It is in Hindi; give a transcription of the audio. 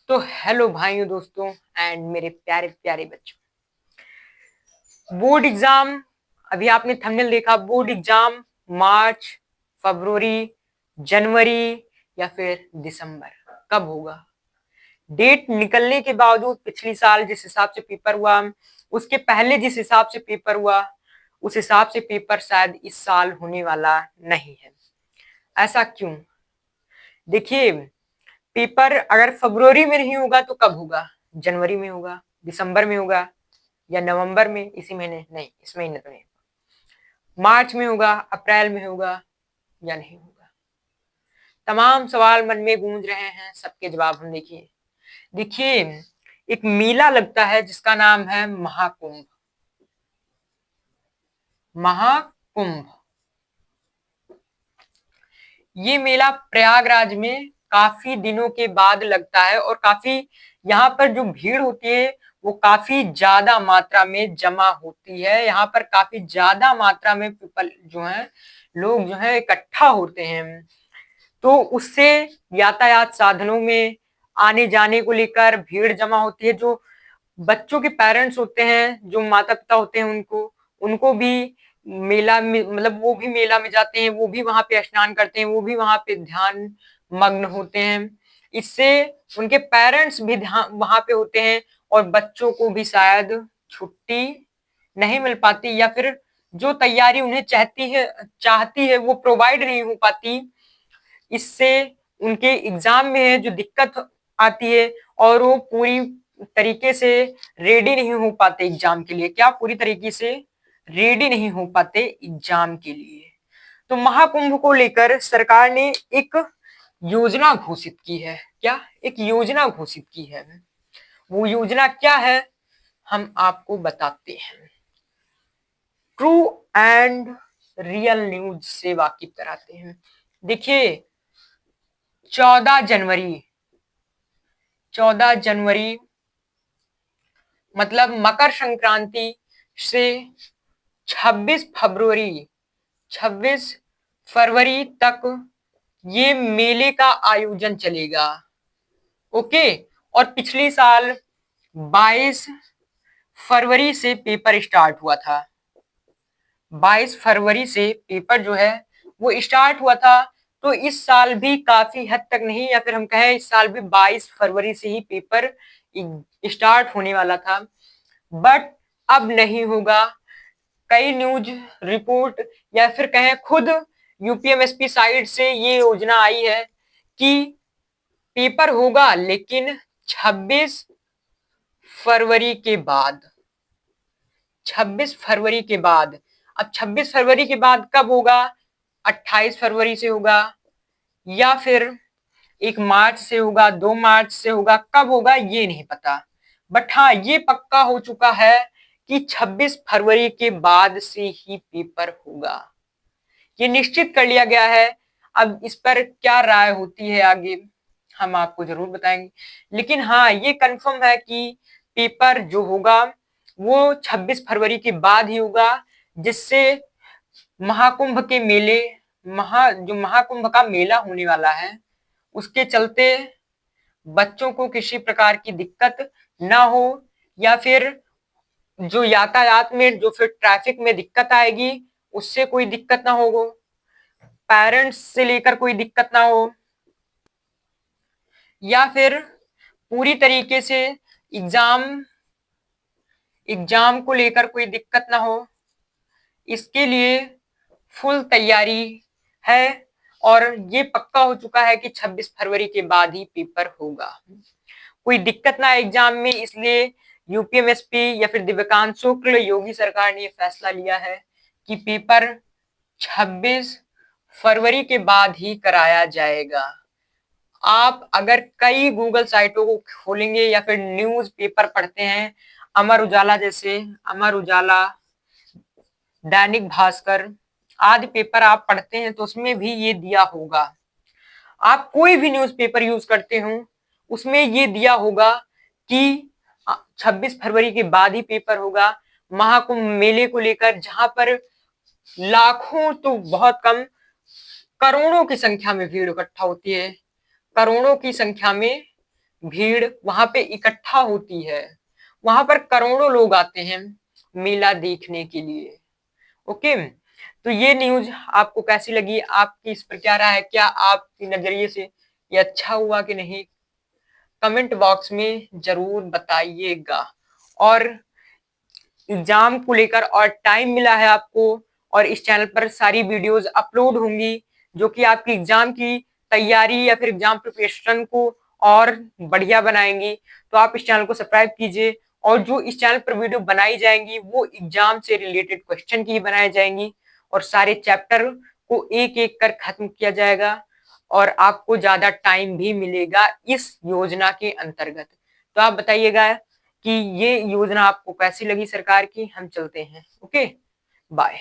तो हेलो भाइयों दोस्तों एंड मेरे प्यारे प्यारे बच्चों। बोर्ड एग्जाम, अभी आपने थंबनेल देखा, बोर्ड एग्जाम मार्च, फरवरी, जनवरी या फिर दिसंबर कब होगा? डेट निकलने के बावजूद पिछली साल जिस हिसाब से पेपर हुआ, उसके पहले जिस हिसाब से पेपर हुआ, उस हिसाब से पेपर शायद इस साल होने वाला नहीं है। ऐसा क्यों? देखिए, पेपर अगर फरवरी में नहीं होगा तो कब होगा? जनवरी में होगा, दिसंबर में होगा या नवंबर में, इसी महीने नहीं, इस महीने तो नहीं, मार्च में होगा, अप्रैल में होगा या नहीं होगा? तमाम सवाल मन में गूंज रहे हैं, सबके जवाब हम देखिए। देखिए, एक मेला लगता है जिसका नाम है महाकुंभ। महाकुंभ, ये मेला प्रयागराज में काफी दिनों के बाद लगता है और काफी यहाँ पर जो भीड़ होती है वो काफी ज्यादा मात्रा में जमा होती है। यहाँ पर काफी ज्यादा मात्रा में पीपल जो है, लोग जो है इकट्ठा होते हैं। तो उससे यातायात साधनों में आने जाने को लेकर भीड़ जमा होती है। जो बच्चों के पेरेंट्स होते हैं, जो माता पिता होते हैं, उनको उनको भी मेला में, मतलब वो भी मेला में जाते हैं, वो भी वहां पे स्नान करते हैं, वो भी वहां पे ध्यान मग्न होते हैं। इससे उनके पेरेंट्स भी ध्यान वहां पे होते हैं और बच्चों को भी शायद छुट्टी नहीं मिल पाती, या फिर जो तैयारी उन्हें चाहती है वो प्रोवाइड नहीं हो पाती। इससे उनके एग्जाम में है जो दिक्कत आती है और वो पूरी तरीके से रेडी नहीं हो पाते एग्जाम के लिए। क्या पूरी तरीके से रेडी नहीं हो पाते एग्जाम के लिए? तो महाकुंभ को लेकर सरकार ने एक योजना घोषित की है। क्या एक योजना घोषित की है? वो योजना क्या है हम आपको बताते हैं, ट्रू एंड रियल न्यूज से वाकिफ कराते हैं। देखिए, 14 जनवरी, 14 जनवरी मतलब मकर संक्रांति से 26 फरवरी, 26 फरवरी तक ये मेले का आयोजन चलेगा। ओके। और पिछली साल 22 फरवरी से पेपर स्टार्ट हुआ था। 22 फरवरी से पेपर जो है वो स्टार्ट हुआ था। तो इस साल भी काफी हद तक नहीं, या फिर हम कहें इस साल भी 22 फरवरी से ही पेपर स्टार्ट होने वाला था, बट अब नहीं होगा। कई न्यूज रिपोर्ट या फिर कहें खुद यूपीएमएसपी साइड से ये योजना आई है कि पेपर होगा, लेकिन 26 फरवरी के बाद। 26 फरवरी के बाद, अब 26 फरवरी के बाद कब होगा? 28 फरवरी से होगा या फिर 1 मार्च से होगा, 2 मार्च से होगा, कब होगा ये नहीं पता। बट हाँ, ये पक्का हो चुका है कि 26 फरवरी के बाद से ही पेपर होगा। ये निश्चित कर लिया गया है। अब इस पर क्या राय होती है आगे हम आपको जरूर बताएंगे, लेकिन हाँ, ये कंफर्म है कि पेपर जो होगा वो 26 फरवरी के बाद ही होगा, जिससे महाकुंभ के मेले, जो महाकुंभ का मेला होने वाला है, उसके चलते बच्चों को किसी प्रकार की दिक्कत ना हो, या फिर जो यातायात में, जो फिर ट्रैफिक में दिक्कत आएगी उससे कोई दिक्कत ना हो, पेरेंट्स से लेकर कोई दिक्कत ना हो, या फिर पूरी तरीके से एग्जाम एग्जाम को लेकर कोई दिक्कत ना हो। इसके लिए फुल तैयारी है और ये पक्का हो चुका है कि 26 फरवरी के बाद ही पेपर होगा। कोई दिक्कत ना एग्जाम में, इसलिए यूपीएमएसपी या फिर दिव्यकांत शुक्ल योगी सरकार ने फैसला लिया है कि पेपर 26 फरवरी के बाद ही कराया जाएगा। आप अगर कई गूगल साइटों को खोलेंगे या फिर न्यूज पेपर पढ़ते हैं, अमर उजाला जैसे, अमर उजाला, दैनिक भास्कर आदि पेपर आप पढ़ते हैं तो उसमें भी ये दिया होगा। आप कोई भी न्यूज़पेपर यूज करते हो उसमें ये दिया होगा कि 26 फरवरी के बाद ही पेपर होगा। महाकुंभ मेले को लेकर, जहां पर लाखों तो बहुत कम, करोड़ों की संख्या में भीड़ इकट्ठा होती है, करोड़ों की संख्या में भीड़ वहां पे इकट्ठा होती है। वहां पर करोड़ों लोग आते हैं मेला देखने के लिए। ओके, तो ये न्यूज आपको कैसी लगी, आपकी इस पर क्या राय है, क्या आपके नजरिए से ये अच्छा हुआ कि नहीं, कमेंट बॉक्स में जरूर बताइएगा। और एग्जाम को लेकर और टाइम मिला है आपको, और इस चैनल पर सारी वीडियोस अपलोड होंगी जो कि आपकी एग्जाम की तैयारी या फिर एग्जाम प्रिपरेशन को और बढ़िया बनाएंगी। तो आप इस चैनल को सब्सक्राइब कीजिए, और जो इस चैनल पर वीडियो बनाई जाएंगी वो एग्जाम से रिलेटेड क्वेश्चन की बनाई जाएंगी, और सारे चैप्टर को एक एक कर खत्म किया जाएगा, और आपको ज्यादा टाइम भी मिलेगा इस योजना के अंतर्गत। तो आप बताइएगा कि ये योजना आपको कैसी लगी सरकार की। हम चलते हैं, ओके, बाय।